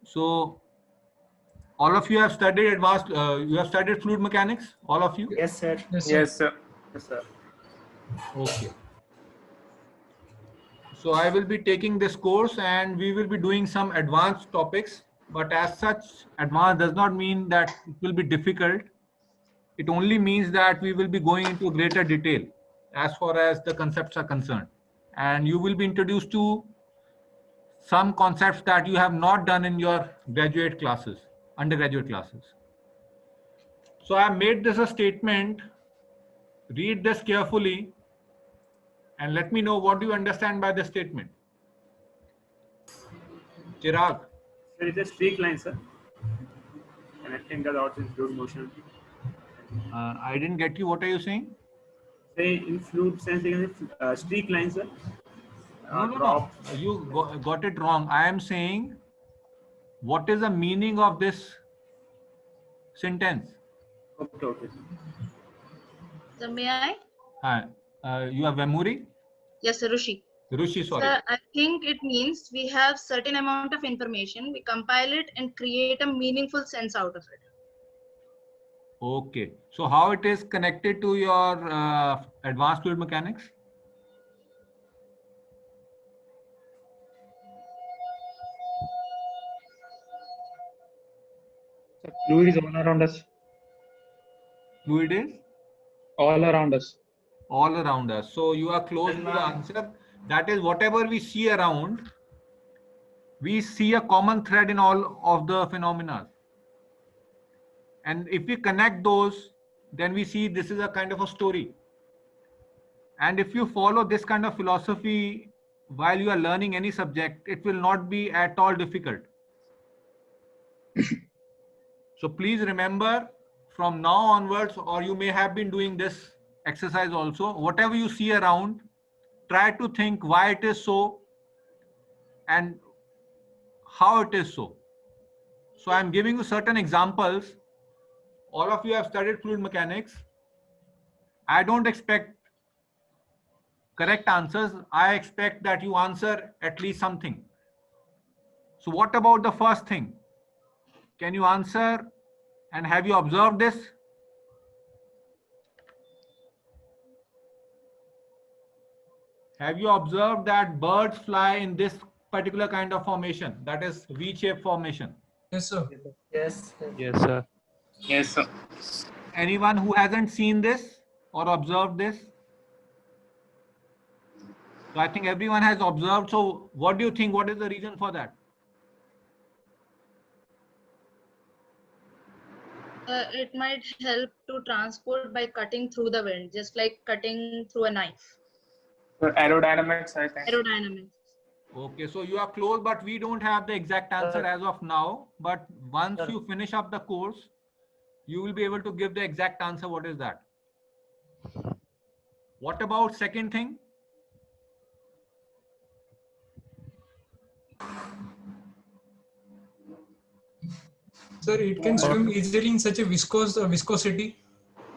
So all of you have studied advanced, you have studied fluid mechanics, all of you? Yes, sir. Yes, sir. Yes, sir. Yes, sir. Okay. So I will be taking this course and we will be doing some advanced topics, but as such, advanced does not mean that it will be difficult. It only means that we will be going into greater detail as far as the concepts are concerned. And you will be introduced to some concepts that you have not done in your graduate classes, undergraduate classes. So I have made this a statement. Read this carefully and let me know what do you understand by this statement. Chirag. Sir, it's a streak line, sir. Connecting the dots in fluid motion. I didn't get you. What are you saying? Say in fluid sense, streak line, sir. No. You got it wrong. I am saying, what is the meaning of this sentence? Okay, okay. So may I? Hi. You are Vemuri? Yes, sir, Rushi. Rushi, sorry. Sir, I think it means we have certain amount of information, we compile it and create a meaningful sense out of it. Okay. So how it is connected to your advanced fluid mechanics? So fluid is all around us. Fluid is? All around us. All around us. So you are close to the answer. That is, whatever we see around, we see a common thread in all of the phenomena. And if we connect those, then we see this is a kind of a story. And if you follow this kind of philosophy while you are learning any subject, it will not be at all difficult. So please remember, from now onwards, or you may have been doing this exercise also, whatever you see around, try to think why it is so and how it is so. So I'm giving you certain examples. All of you have studied fluid mechanics. I don't expect correct answers. I expect that you answer at least something. So what about the first thing? Can you answer and have you observed this? Have you observed that birds fly in this particular kind of formation, that is V-shaped formation? Yes, sir. Yes. Yes, sir. Yes, sir. Anyone who hasn't seen this or observed this? So I think everyone has observed. So what do you think? What is the reason for that? It might help to transport by cutting through the wind, just like cutting through a knife. So aerodynamics, I think. Aerodynamics. Okay, so you are close, but we don't have the exact answer as of now. But once you finish up the course, you will be able to give the exact answer. What is that? What about second thing? Sir, it can swim easily in such a viscosity.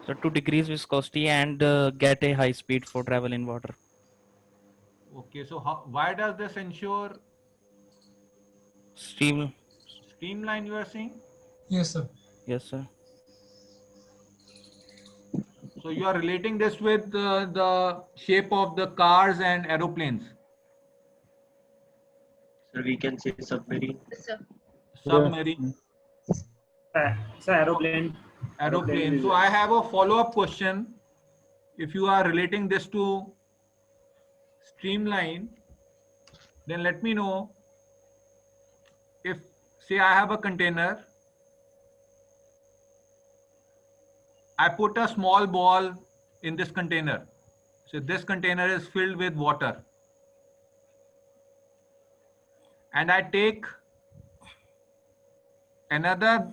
So to decrease viscosity and get a high speed for travel in water. Okay, so why does this ensure streamline you are saying? Yes, sir. Yes, sir. So you are relating this with the shape of the cars and aeroplanes. So we can say submarine. Yes, sir. Submarine. It's aeroplane. Aeroplane. So I have a follow-up question. If you are relating this to streamline, then let me know. If say I have a container, I put a small ball in this container. So this container is filled with water. And I take another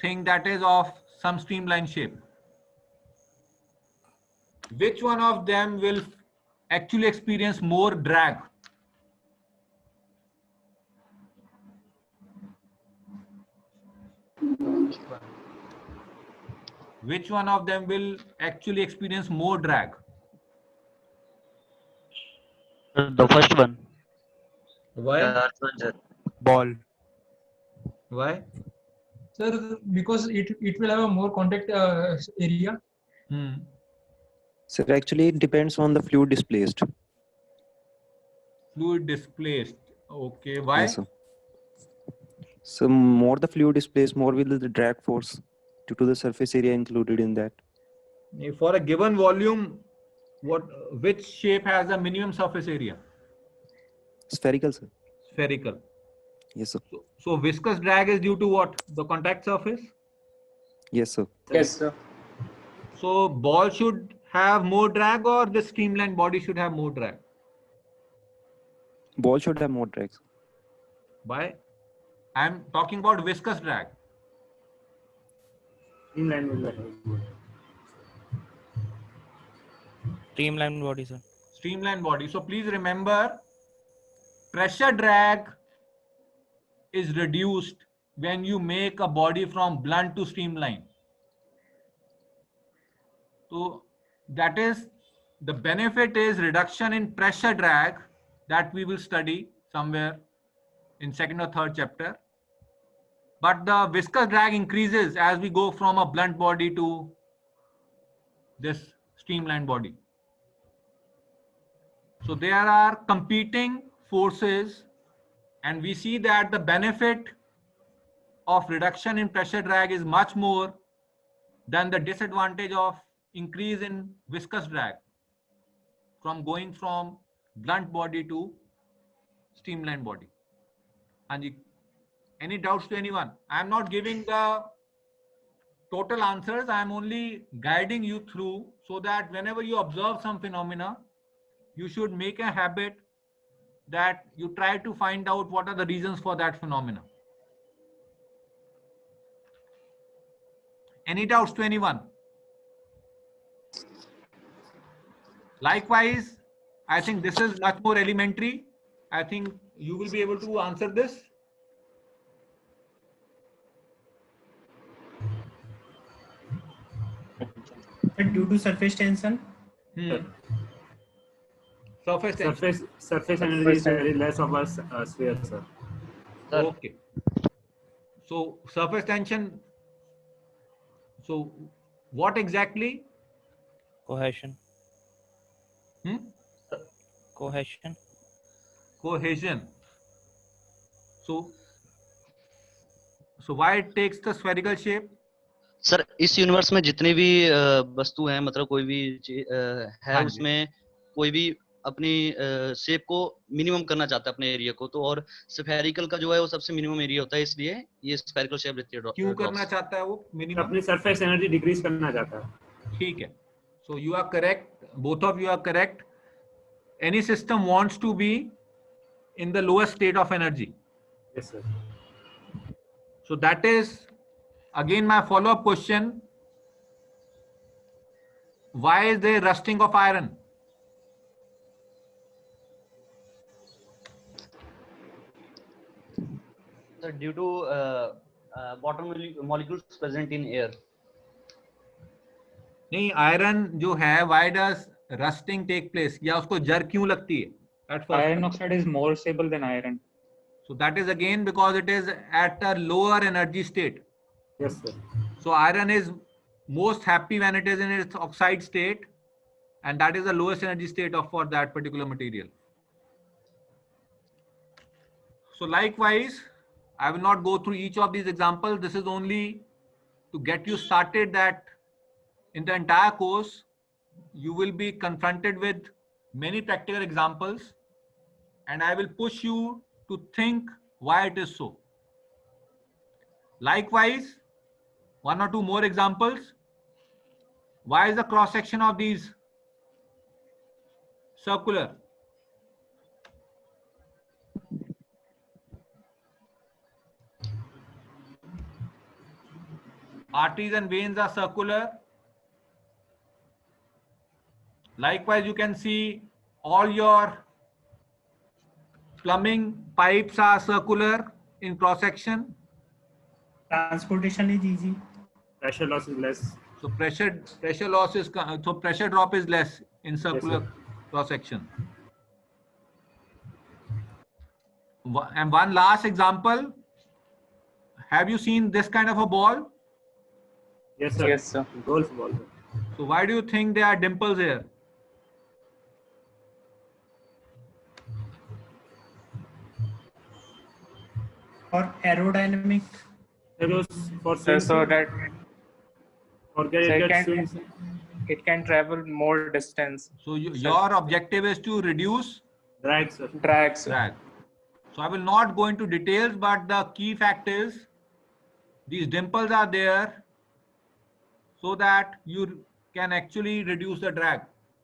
thing that is of some streamline shape. Which one of them will actually experience more drag? Which one of them will actually experience more drag? The first one. Why? Arjun sir. Ball. Why? Sir, because it will have a more contact area. Hmm. Sir, actually, it depends on the fluid displaced. Fluid displaced. Okay. Why? Yes, sir. So more the fluid displaced, more will the drag force due to the surface area included in that. For a given volume, which shape has a minimum surface area? Spherical, sir. Spherical. Yes, sir. So viscous drag is due to what? The contact surface. Yes, sir. Yes, sir. So ball should have more drag, or the streamlined body should have more drag? Ball should have more drag. Why? I'm talking about viscous drag. Streamline will be good. Streamlined body, sir. Streamlined body. So please remember, pressure drag is reduced when you make a body from blunt to streamline. So that is, the benefit is reduction in pressure drag that we will study somewhere in second or third chapter. But the viscous drag increases as we go from a blunt body to this streamlined body. So there are competing forces, and we see that the benefit of reduction in pressure drag is much more than the disadvantage of increase in viscous drag from going from blunt body to streamlined body. Anji, any doubts to anyone? I am not giving the total answers. I am only guiding you through so that whenever you observe some phenomena, you should make a habit that you try to find out what are the reasons for that phenomena. Any doubts to anyone? Likewise, I think this is much more elementary. I think you will be able to answer this. Due to surface tension. Surface tension. Surface energy is very less of a sphere, sir. Okay. So surface tension. So what exactly? Cohesion. Cohesion. Cohesion. So why it takes the spherical shape? Sir इस universe में जितने भी वस्तु हैं मतलब कोई भी है हाँ जी। उसमें कोई भी अपनी शेप को मिनिमम करना चाहता है अपने एरिया को तो और स्फेरिकल का जो है वो सबसे मिनिमम एरिया होता है इसलिए ये स्फेरिकल शेप रहती है क्यों करना चाहता है वो मिनिमम? अपनी सरफेस एनर्जी डिक्रीज करना चाहता है। ठीक है। So you are correct. Both of you are correct. Any system wants to be in the lowest state of energy. Yes, sir. So that is again my follow-up question. Why is there rusting of iron? So due to water molecules present in air. नहीं, iron जो है why does rusting take place? या उसको जर क्यों लगती है? At first. Iron oxide is more stable than iron. So that is again because it is at a lower energy state. Yes, sir. So iron is most happy when it is in its oxide state, and that is the lowest energy state of for that particular material. So likewise, I will not go through each of these examples. This is only to get you started that in the entire course, you will be confronted with many practical examples, and I will push you to think why it is so. Likewise, one or two more examples. Why is the cross section of these circular? Arteries and veins are circular. Likewise, you can see all your plumbing pipes are circular in cross section. Transportation is easy. Pressure loss is less. So pressure loss is, so pressure drop is less in circular Yes, cross section. And one last example. Have you seen this kind of a ball? Yes, sir. Yes, sir. Golf ball, sir. So why do you think there are dimples here? Or aerodynamic. Arrows for So swing, that or get, so it get can- swing, sir. it can travel more distance. So your objective is to reduce Drag, sir. Drag, sir. drag. So I will not go into details, but the key fact is these dimples are there so that you can actually reduce the drag,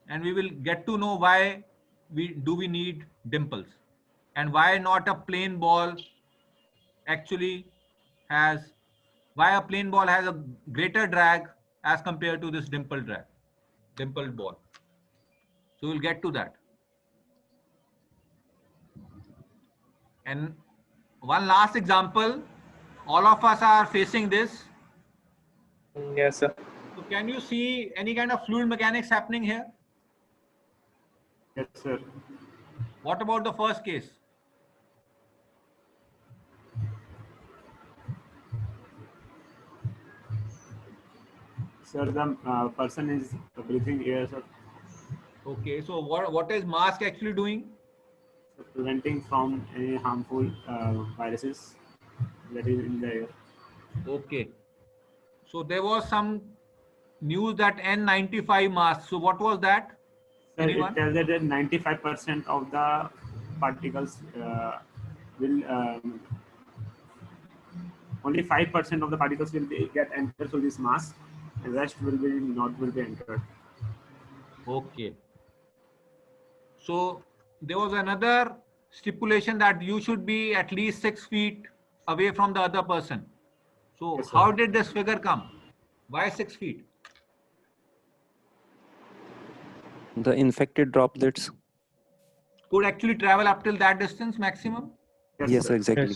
and we will get to know why we need dimples and why not a plain ball actually has, why a plain ball has a greater drag as compared to this dimpled ball. So we'll get to that. And one last example, all of us are facing this. Yes, sir. So can you see any kind of fluid mechanics happening here? Yes, sir. What about the first case? Sir, the person is breathing air, sir, Okay, so what is mask actually doing? preventing from any harmful viruses that is in the air. Okay. So there was some news that N95 mask. So what was that? Sir, Anyone? it tells that 95% of the particles will only 5% of the particles will get entered through this mask, and rest will be entered. Okay. So there was another stipulation that you should be at least 6 feet away from the other person. So Yes, sir. how did this figure come? Why 6 feet? The infected droplets. Could actually travel up till that distance maximum. Yes, sir. exactly.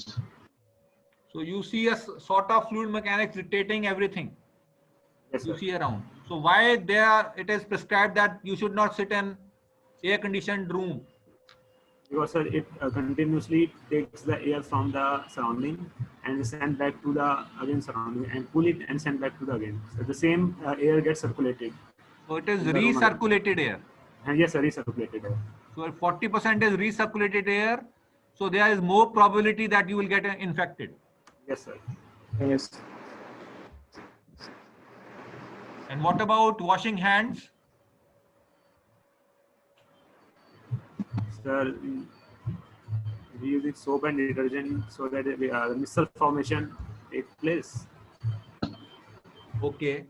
So you see a sort of fluid mechanics dictating everything Yes, you sir. see around. So why there it is prescribed that you should not sit in air conditioned room? Because sir, it continuously takes the air from the surrounding and send back to the again surrounding and pull it and send back to the again. So the same air gets circulated. So it is In the room again. recirculated air. And yes, sir, recirculated air. So 40% is recirculated air. So there is more probability that you will get infected. Yes, sir. Yes. And what about washing hands? Sir, we use soap and detergent so that the missile formation takes place. Okay.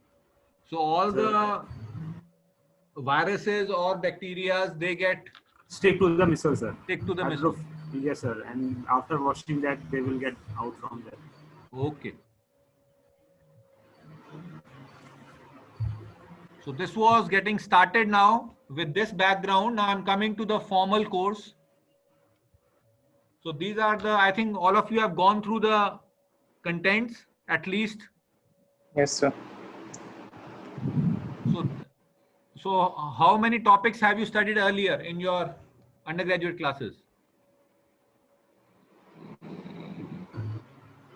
So all the viruses or bacteria, they get Stick to the missile, sir. stick to the After- missile. Yes, sir. And after washing that, they will get out from there. Okay. So this was getting started now with this background. Now I'm coming to the formal course. So these are the, I think all of you have gone through the contents at least. Yes, sir. So how many topics have you studied earlier in your undergraduate classes?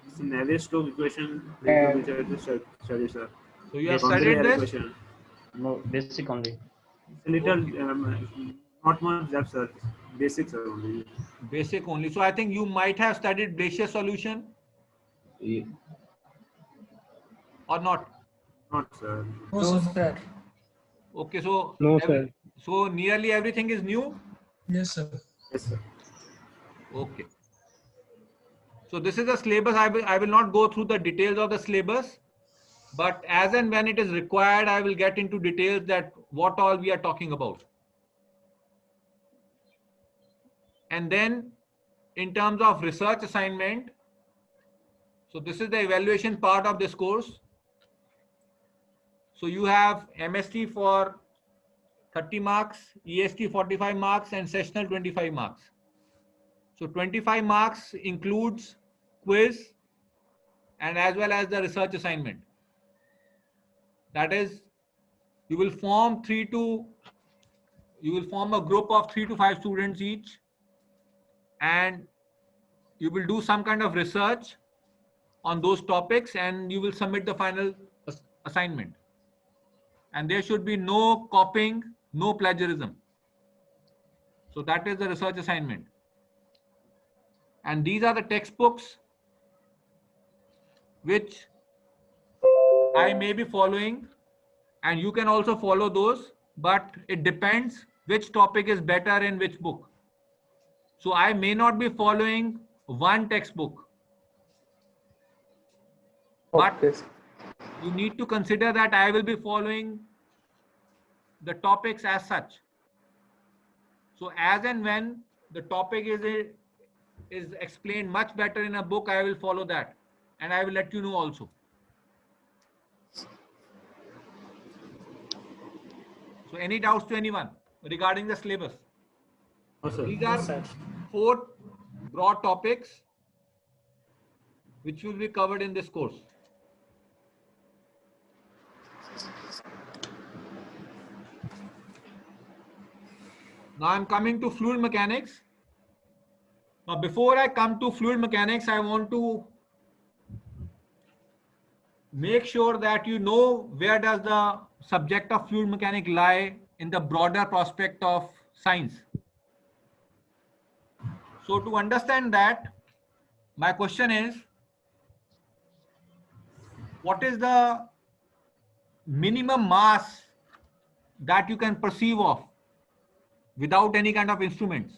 It's Navier-Stokes equation. And- Study, sir. So you have Boundary studied layer this? equation. No, basic only. It's a little, not much depth, sir. Basics are only. Basic only. So I think you might have studied Blazier solution or not. Not, sir. No, sir. Okay, so No, sir. so nearly everything is new. Yes, sir. Yes, sir. Okay. So this is the syllabus. I will not go through the details of the syllabus, but as and when it is required, I will get into details that what all we are talking about. And then in terms of research assignment, so this is the evaluation part of this course. So you have MST for 30 marks, EST 45 marks, and sessional 25 marks. So 25 marks includes quiz and as well as the research assignment. That is, you will form a group of 3 to 5 students each, and you will do some kind of research on those topics and you will submit the final assignment. And there should be no copying, no plagiarism. So that is the research assignment. And these are the textbooks which I may be following, and you can also follow those, but it depends which topic is better in which book. So I may not be following one textbook, but Okay. you need to consider that I will be following the topics as such. So as and when the topic is explained much better in a book, I will follow that, and I will let you know also. So any doubts to anyone regarding the syllabus? No, sir. These are 4 broad topics which will be covered in this course. Now I'm coming to fluid mechanics. Now before I come to fluid mechanics, I want to make sure that you know where does the subject of fluid mechanics lie in the broader prospect of science. So to understand that, my question is, what is the minimum mass that you can perceive of without any kind of instruments?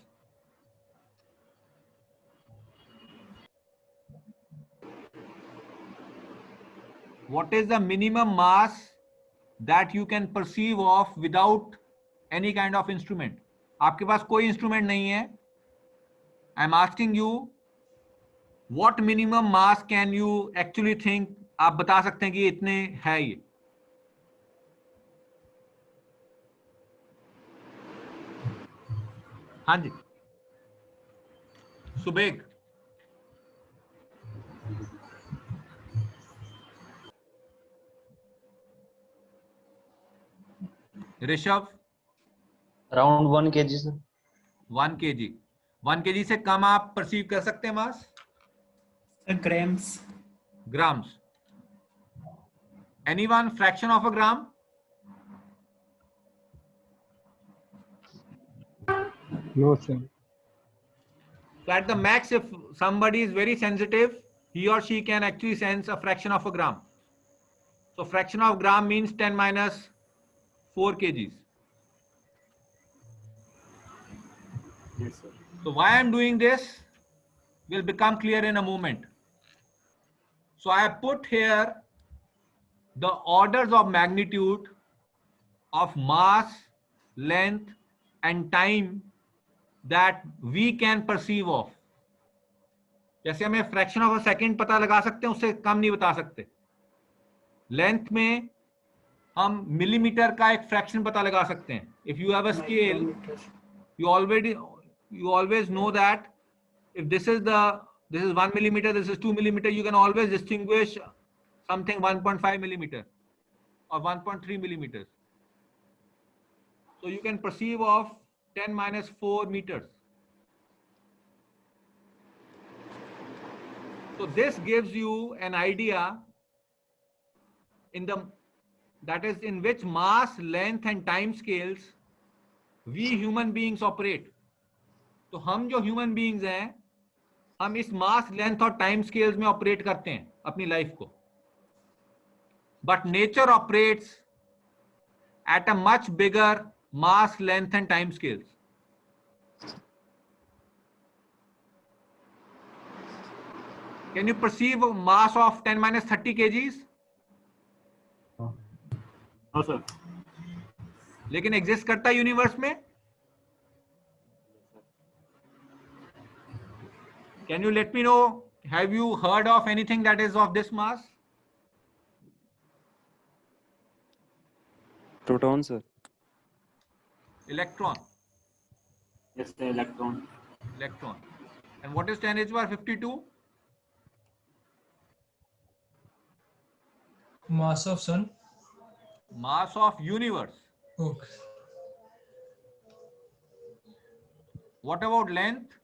What is the minimum mass that you can perceive of without any kind of instrument? आपके पास कोई instrument नहीं है. I am asking you, what minimum mass can you actually think? आप बता सकते हैं कि इतने है ये. हाँ जी, Subeg. Rishabh. Around 1 kg sir. 1 kg. 1 kg से कम आप परसीव कर सकते हैं मास? Grams. Grams. Anyone fraction of a gram? No, sir. So at the max, if somebody is very sensitive, he or she can actually sense a fraction of a gram. So fraction of gram means 10 minus 4 kgs. Yes, sir. So why I'm doing this will become clear in a moment. So I have put here the orders of magnitude of mass, length and time that we can perceive of. जैसे हमें fraction of a second पता लगा सकते हैं, उससे कम नहीं बता सकते. Length में हम मिलीमीटर का एक fraction पता लगा सकते हैं. If you have a scale, you always know that if this is 1 millimeter, this is 2 millimeter, you can always distinguish something 1.5 millimeter or 1.3 millimeters. So you can perceive of 10 minus 4 meters. So this gives you an idea that is in which mass, length and time scales we human beings operate. तो हम जो human beings हैं, हम इस mass, length और time scales में operate करते हैं अपनी life को. But nature operates at a much bigger mass, length and time scales. Can you perceive a mass of 10 minus 30 kgs? No, sir. लेकिन exist करता है universe में? Can you let me know, have you heard of anything that is of this mass? Proton, sir. Electron. Yes, the electron. Electron. And what is 10 raised to power 52? Mass of sun. Mass of universe. Okay. What about length?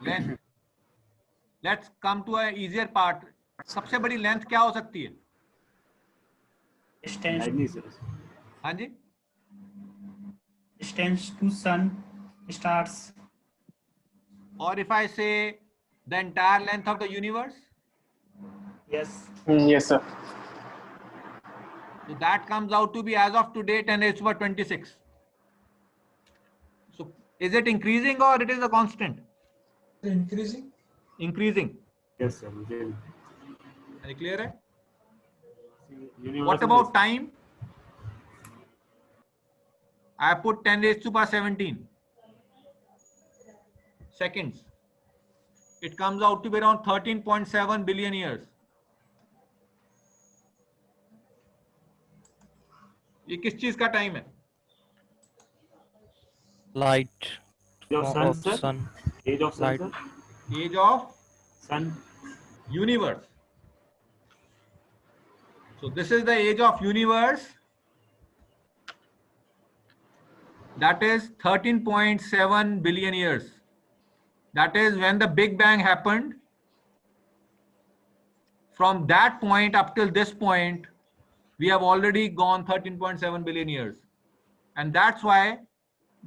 Length. Let's come to a easier part. सबसे बड़ी length क्या हो सकती है? Distance, हाँ जी? distance to sun, stars. Or if I say the entire length of the universe, Yes. Yes, sir. so that comes out to be, as of today, 10 raised to power 26. So is it increasing or it is a constant? Increasing. Increasing. Yes, sir. Really. Are you clear? Hai? Universe What is- about time? I put 10 raised to power 17 seconds. It comes out to be around 13.7 billion years. ये किस चीज का time है? Light Age of sun, of sir. sun. Age of sun, Light. sir. Age of Sun. universe. So this is the age of universe. That is 13.7 billion years. That is when the Big Bang happened. From that point up till this point, we have already gone 13.7 billion years. And that's why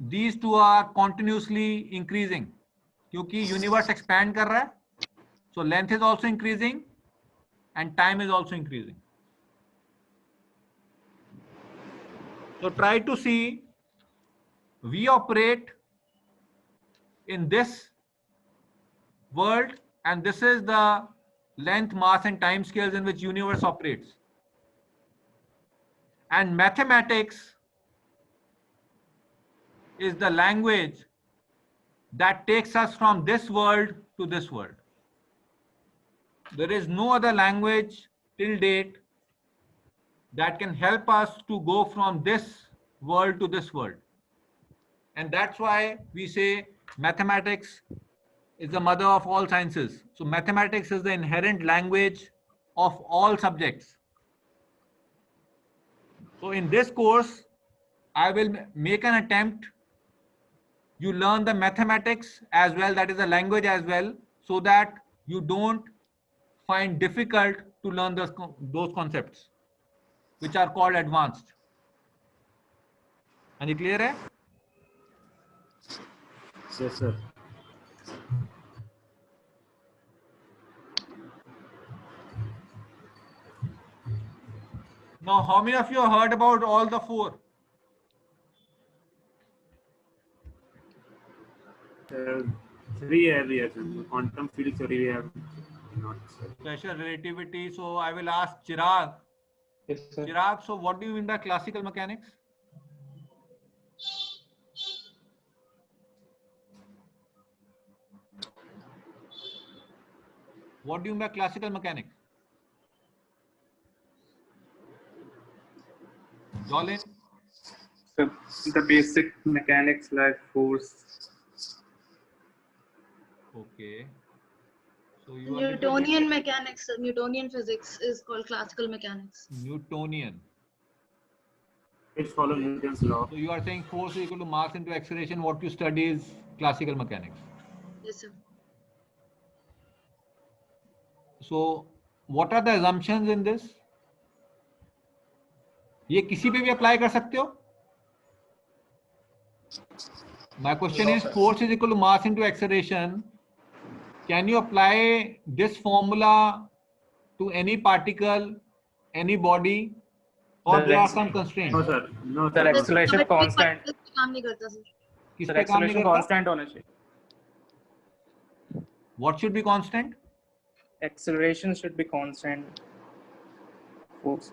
these two are continuously increasing. क्योंकि universe expand कर रहा है. So length is also increasing and time is also increasing. So try to see, we operate in this world and this is the length, mass and time scales in which universe operates. And mathematics is the language that takes us from this world to this world. There is no other language till date that can help us to go from this world to this world. And that's why we say mathematics is the mother of all sciences. So mathematics is the inherent language of all subjects. So in this course, I will make an attempt. You learn the mathematics as well, that is the language as well, so that you don't find difficult to learn those concepts, which are called advanced. And you clear? Hai? Yes, sir. Now, how many of you have heard about all the four? Three areas. Quantum field theory we have not said. Special relativity. So I will ask Chirag. Yes, sir. Chirag, so what do you mean by classical mechanics? What do you mean by classical mechanics? Jolin? So the basic mechanics like force. Okay. So you are Newtonian mechanics, Newtonian physics is called classical mechanics. Newtonian. It follows Newton's law. So you are saying force is equal to mass into acceleration. What you study is classical mechanics. Yes, sir. So what are the assumptions in this? ये किसी पे भी apply कर सकते हो? My question is, force is equal to mass into acceleration. Can you apply this formula to any particle, any body, or there are some constraints? No, sir. No, The sir. acceleration constant. काम नहीं करता sir. किस The पे काम नहीं acceleration करता? constant होना चाहिए. What should be constant? Acceleration should be constant. Force.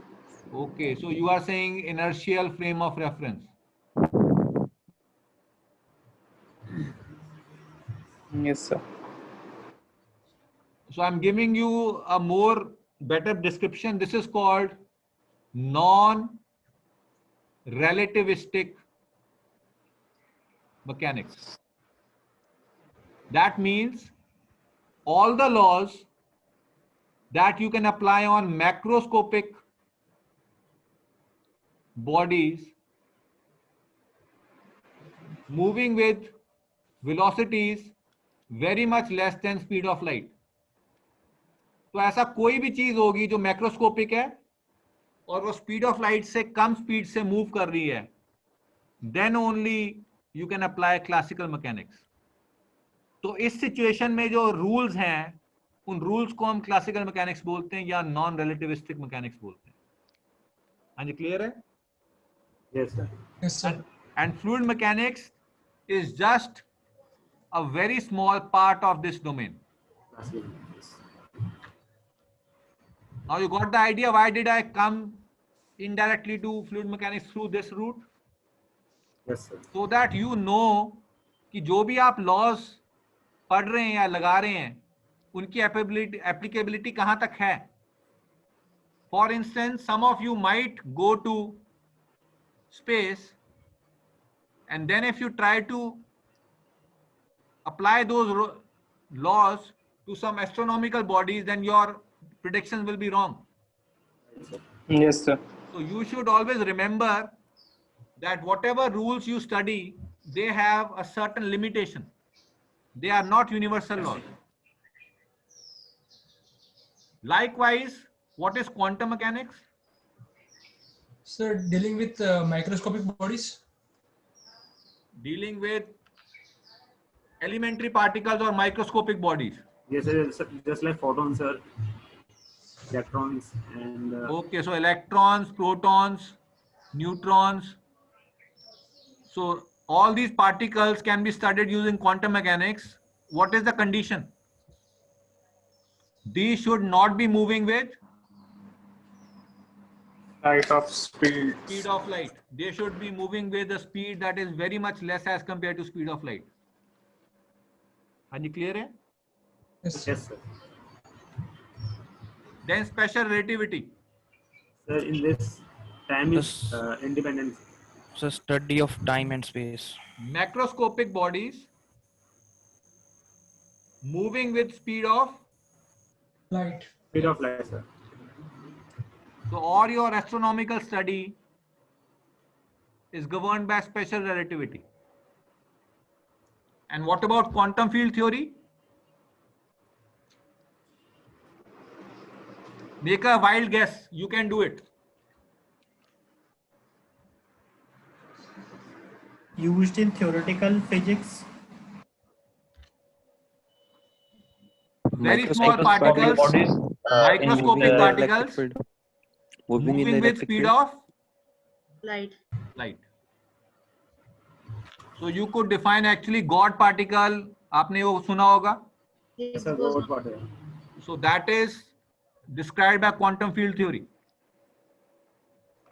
Okay, so you are saying inertial frame of reference. Yes, sir. So I'm giving you a more better description. This is called non-relativistic mechanics. That means all the laws that you can apply on macroscopic bodies moving with velocities very much less than speed of light. तो ऐसा कोई भी चीज होगी जो macroscopic है और वो स्पीड ऑफ लाइट से कम स्पीड से मूव कर रही है, then only you can apply classical mechanics. तो इस सिचुएशन में जो रूल्स हैं उन रूल्स को हम क्लासिकल मैकेनिक्स बोलते हैं या नॉन रिलेटिविस्टिक मैकेनिक्स बोलते हैं. हाँ जी, क्लियर है? Yes, sir. Yes, sir. And fluid mechanics is just a very small part of this domain. Classical. Yes. Now you got the idea why did I come indirectly to fluid mechanics through this route? Yes, sir. So that you know कि जो भी आप laws पढ़ रहे हैं या लगा रहे हैं उनकी applicability कहाँ तक है. For instance, some of you might go to space and then if you try to apply those laws to some astronomical bodies, then your predictions will be wrong. Yes, sir. So you should always remember that whatever rules you study, they have a certain limitation. They are not universal laws. Likewise, what is quantum mechanics? Sir, dealing with microscopic bodies. Dealing with elementary particles or microscopic bodies. Yes, sir. Just like photons, sir. Electrons and. Okay, so electrons, protons, neutrons. So all these particles can be studied using quantum mechanics. What is the condition? These should not be moving with Light of speed. speed of light. They should be moving with a speed that is very much less as compared to speed of light. Are you clear? Hai? Yes. Yes, sir. Then special relativity. Sir, in this, time is Yes. independent. So study of time and space. Macroscopic bodies moving with speed of, Light. Speed of light, sir. so all your astronomical study is governed by special relativity. And what about quantum field theory? Make a wild guess. You can do it. Used in theoretical physics. Very small particles, bodies microscopic in particles moving in the moving with electric speed field. of Light. light. So you could define actually God particle. आपने वो सुना होगा. Higgs Sir, boson. what water? So that is described by quantum field theory.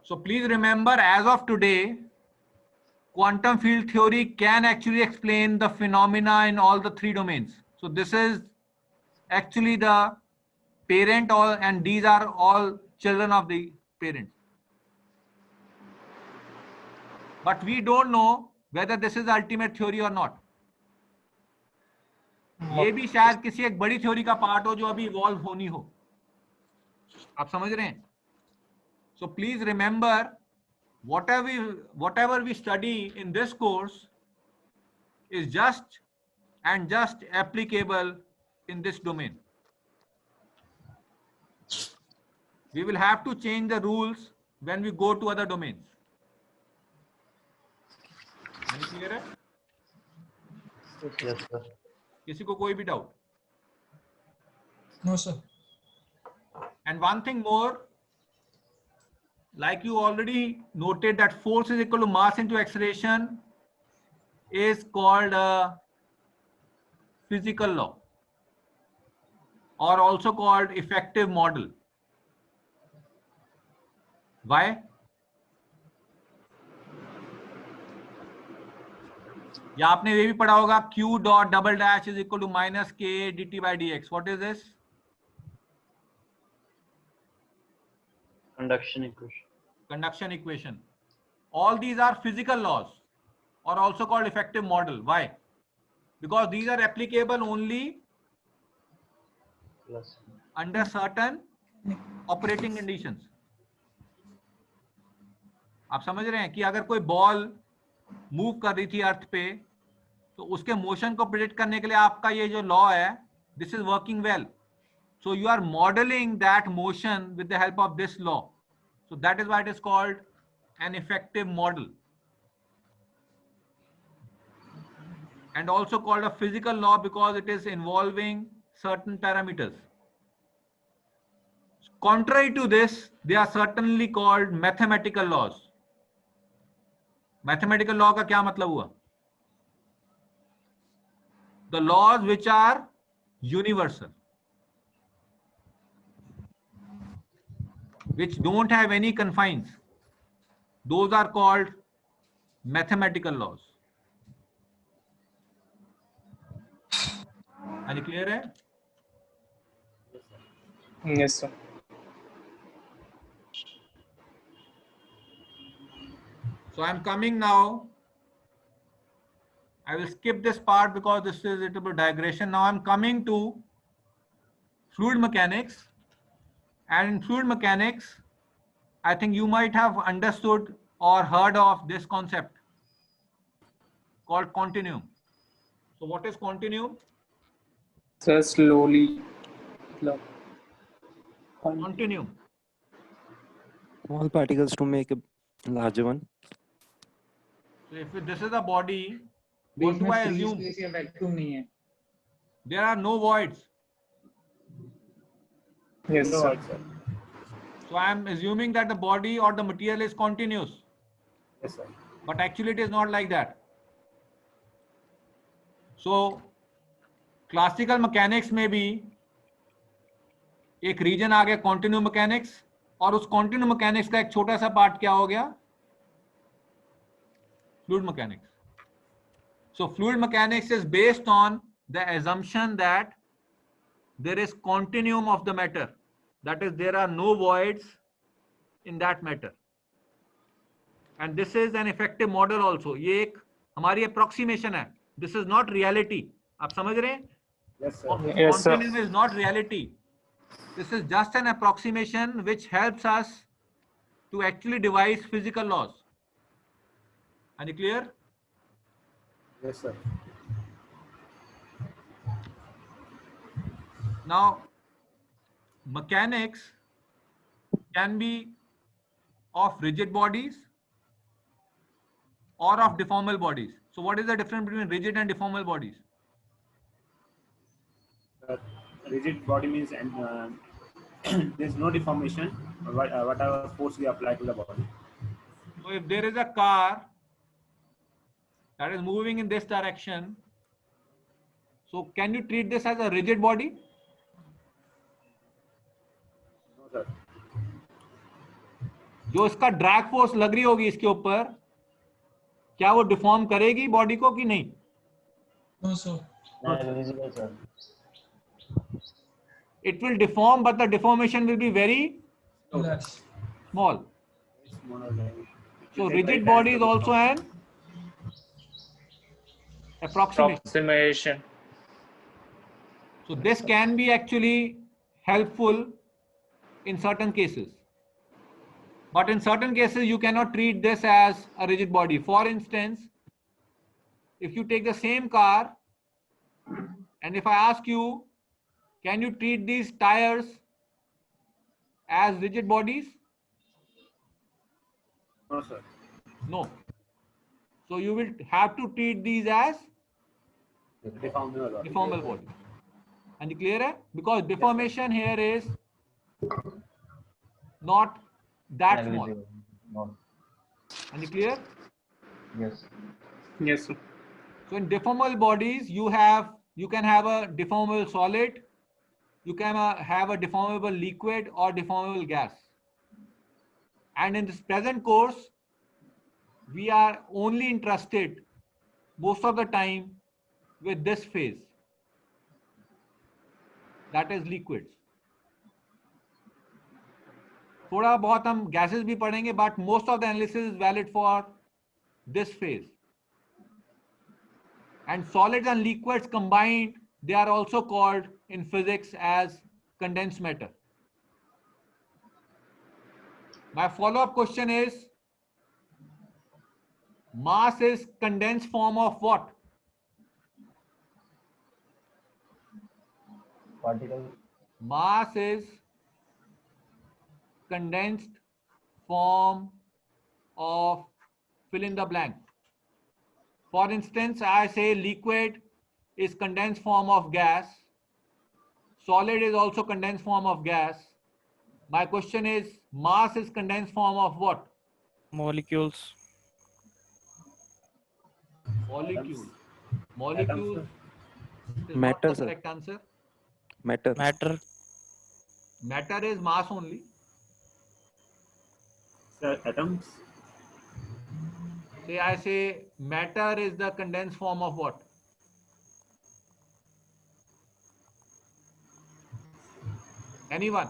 So please remember, as of today, quantum field theory can actually explain the phenomena in all the three domains. So this is actually the parent, all, and these are all children of the parent. But we don't know whether this is the ultimate theory or not. ये भी शायद किसी एक बड़ी theory का part हो जो अभी इवॉल्व होनी हो. आप समझ रहे हैं? So please remember, whatever we study in this course is just applicable in this domain. We will have to change the rules when we go to other domains. Any clear है? Yes, sir. किसी को कोई भी doubt? No, sir. And one thing more, like you already noted that force is equal to mass into acceleration is called a physical law, or also called effective model. Why? या आपने ये भी पढ़ा होगा q dot double dash is equal to minus k dt by dx. What is this? Conduction equation. Conduction equation. All these are physical laws, or also called effective model. Why? Because these are applicable only Plus. under certain operating conditions. आप समझ रहे हैं कि अगर कोई ball move कर रही थी अर्थ पे तो उसके मोशन को प्रिडिक्ट करने के लिए आपका ये जो लॉ है, this is working well. So you are modeling that motion with the help of this law. So that is why it is called an effective model, and also called a physical law because it is involving certain parameters. Contrary to this, they are certainly called mathematical laws. Mathematical law का क्या मतलब हुआ? The laws which are universal, which don't have any confines, those are called mathematical laws. Are you clear hai? Yes, sir. So I'm coming now. I will skip this part because this is a little bit digression. Now I'm coming to fluid mechanics. And in fluid mechanics, I think you might have understood or heard of this concept called continuum. So what is continuum? Sir, slowly. Continuum. Small particles to make a larger one. So if this is a body, what do I assume? Vacuum नहीं है. There are no voids. Yes, No, sir. sir. So I am assuming that the body or the material is continuous. Yes, sir. But actually it is not like that. So classical mechanics में भी एक reason आ गया continuum mechanics, और उस continuum mechanics का एक छोटा सा पार्ट क्या हो गया? Fluid mechanics. So fluid mechanics is based on the assumption that there is continuum of the matter. That is, there are no voids in that matter. And this is an effective model also. ये एक हमारी approximation है. This is not reality. आप समझ रहे हैं? Yes, sir. Yes, sir. Continuum is not reality. This is just an approximation which helps us to actually devise physical laws. Are you clear? Yes, sir. Now, mechanics can be of rigid bodies or of deformable bodies. So what is the difference between rigid and deformable bodies? Rigid body means there's no deformation, whatever force we apply to the body. So if there is a car that is moving in this direction, so can you treat this as a rigid body? No, sir. जो इसका drag force लग रही होगी इसके ऊपर, क्या वो deform करेगी बॉडी को कि नहीं? No, sir. Visible, sir. It will deform, but the deformation will be very Less. small. Smaller than- So It's rigid like body is that. also an approximation. Approximation. So this can be actually helpful in certain cases. But in certain cases, you cannot treat this as a rigid body. For instance, if you take the same car, and if I ask you, can you treat these tires as rigid bodies? No, sir. No. So you will have to treat these as Deformable body. deformable body. And you clear hai? Because deformation here is not that small. Negligible. No. And you clear? Yes. Yes, sir. So in deformable bodies, you can have a deformable solid, you can have a deformable liquid or deformable gas. And in this present course, we are only interested most of the time with this phase, that is liquids. थोड़ा बहुत हम gases भी पढ़ेंगे, but most of the analysis is valid for this phase. And solids and liquids combined, they are also called in physics as condensed matter. My follow-up question is, mass is condensed form of what? particle. Mass is condensed form of fill in the blank. For instance, I say liquid is condensed form of gas. Solid is also condensed form of gas. My question is, mass is condensed form of what? Molecules. Molecule. Molecules is not Matter, the sir. correct answer. Matter. Matter. Matter is mass only. Sir, atoms. Say I say matter is the condensed form of what? Anyone?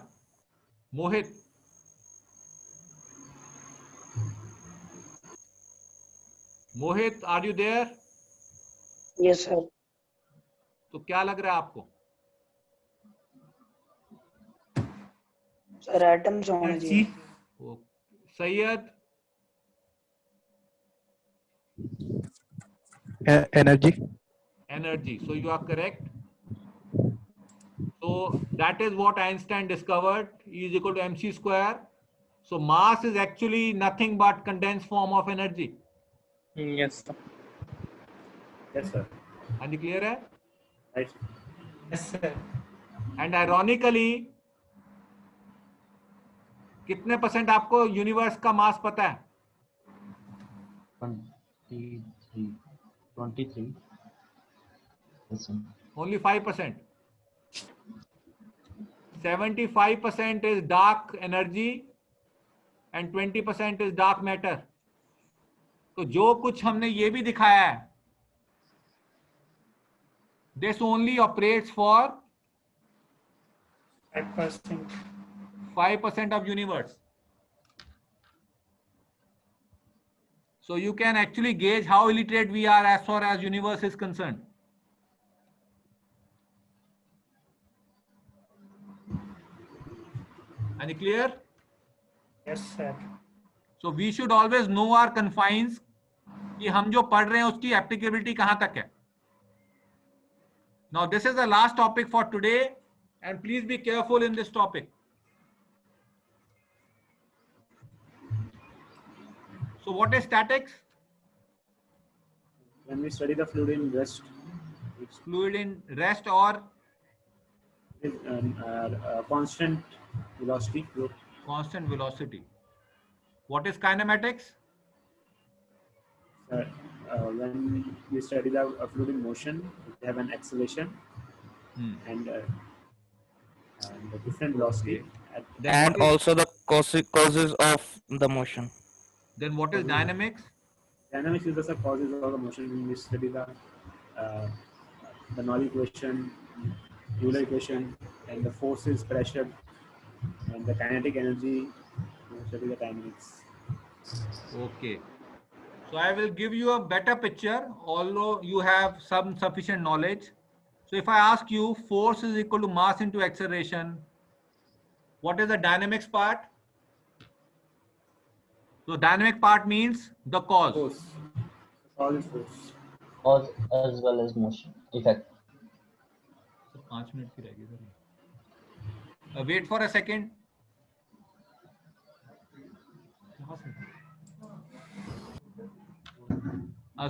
Mohit. Mohit, are you there? Yes, sir. तो क्या लग रहा है आपको? Sir, atoms होना चाहिए. Sayyid? Energy. Energy. So you are correct. So that is what Einstein discovered. E is equal to mc square. So mass is actually nothing but condensed form of energy. Yes, sir. Yes, sir. हाँ जी, clear है? Right. Yes, sir. And ironically, कितने % आपको universe का मास पता है? 23. Only 5%. 75% is dark energy and 20% is dark matter. तो जो कुछ हमने ये भी दिखाया है, this only operates for 5% of universe. So you can actually gauge how illiterate we are as far as universe is concerned. Any clear? Yes, sir. So we should always know our confines कि हम जो पढ़ रहे हैं उसकी applicability कहाँ तक है. Now this is the last topic for today and please be careful in this topic. So what is statics? When we study the fluid in rest, Fluid in rest or with constant velocity. constant velocity. What is kinematics? When we study the fluid in motion, we have an acceleration and the different velocity. And also the causes of the motion. Then what is dynamics? Dynamics is the causes of the motion. When we study the Bernoulli equation, Euler equation, and the forces, pressure, and the kinetic energy, we study the dynamics. Okay. So I will give you a better picture, although you have some sufficient knowledge. So if I ask you force is equal to mass into acceleration, what is the dynamics part? So dynamic part means the cause. Force. Cause is force. Cause as well as motion. Effect. 5 minutes की रहेगी sir. Wait for a second.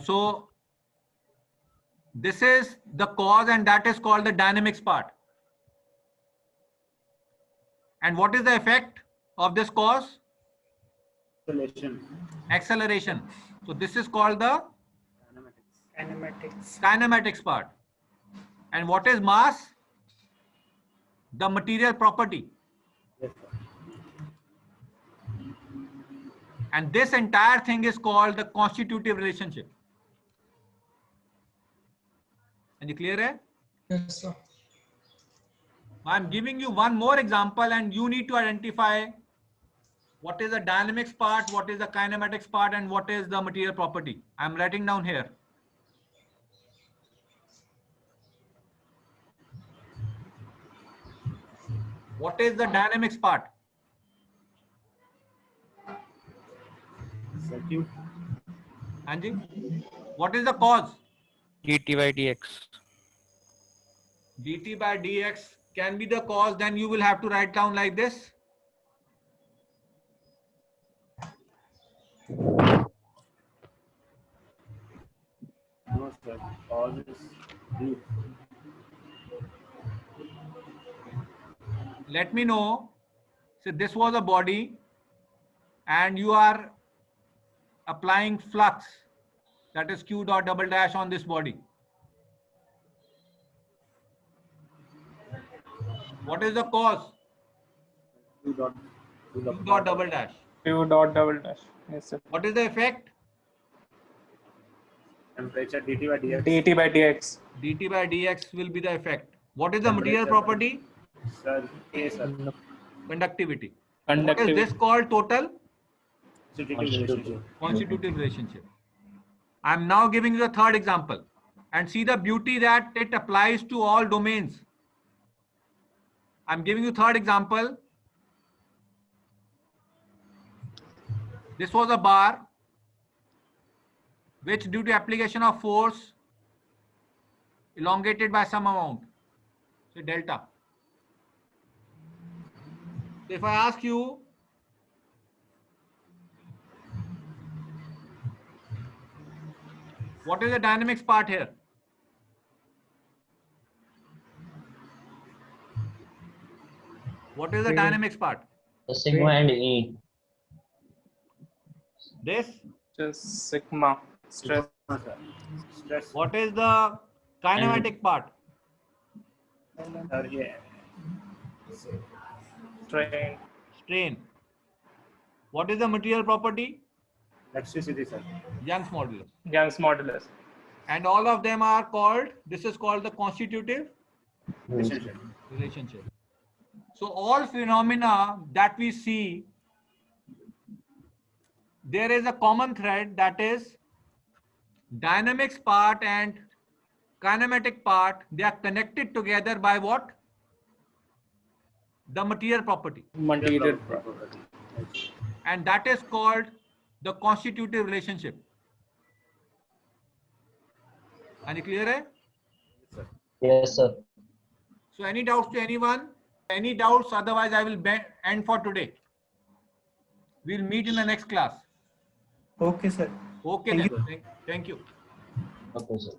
So this is the cause and that is called the dynamics part. And what is the effect of this cause? Acceleration. Acceleration. So this is called the kinematics part. And what is mass? The material property. Yes, and this entire thing is called the constitutive relationship. And you clear hai? Yes, sir. I'm giving you one more example and you need to identify what is the dynamics part, what is the kinematics part, and what is the material property. I'm writing down here. What is the dynamics part? Circuit. Anji, what is the cause? dt by dx. dt by dx can be the cause, then you will have to write down like this. No, sir. Cause is B. Let me know. So this was a body and you are applying flux, that is Q dot double dash on this body. What is the cause? Q dot Q dot double dash. Q dot double dash. Yes, sir. What is the effect? temperature dt by dx. dt by dx. dt by dx will be the effect. What is the material property? Sir, K, sir. Conductivity. Conductivity. What is this called? Total Constitutive relationship. constitutive relationship. I am now giving you the third example and see the beauty that it applies to all domains. I am giving you third example. This was a bar which due to application of force elongated by some amount, say delta. So if I ask you, what is the dynamics part here? What is the dynamics part? The sigma and E. This? Just sigma. Stress. Stress. What is the kinematic part? Sir, yeah. Strain. Strain. What is the material property? Electricity, sir. Young's modulus. Young's modulus. And all of them are called, this is called the constitutive Relationship. relationship. So all phenomena that we see, there is a common thread, that is dynamics part and kinematic part. They are connected together by what? The material property. Material. And that is called the constitutive relationship. Are you clear? Hai? Yes, sir. So any doubts to anyone? Any doubts? Otherwise I will end for today. We'll meet in the next class. Okay, sir. Okay, Thank then. Thank you. Okay, sir.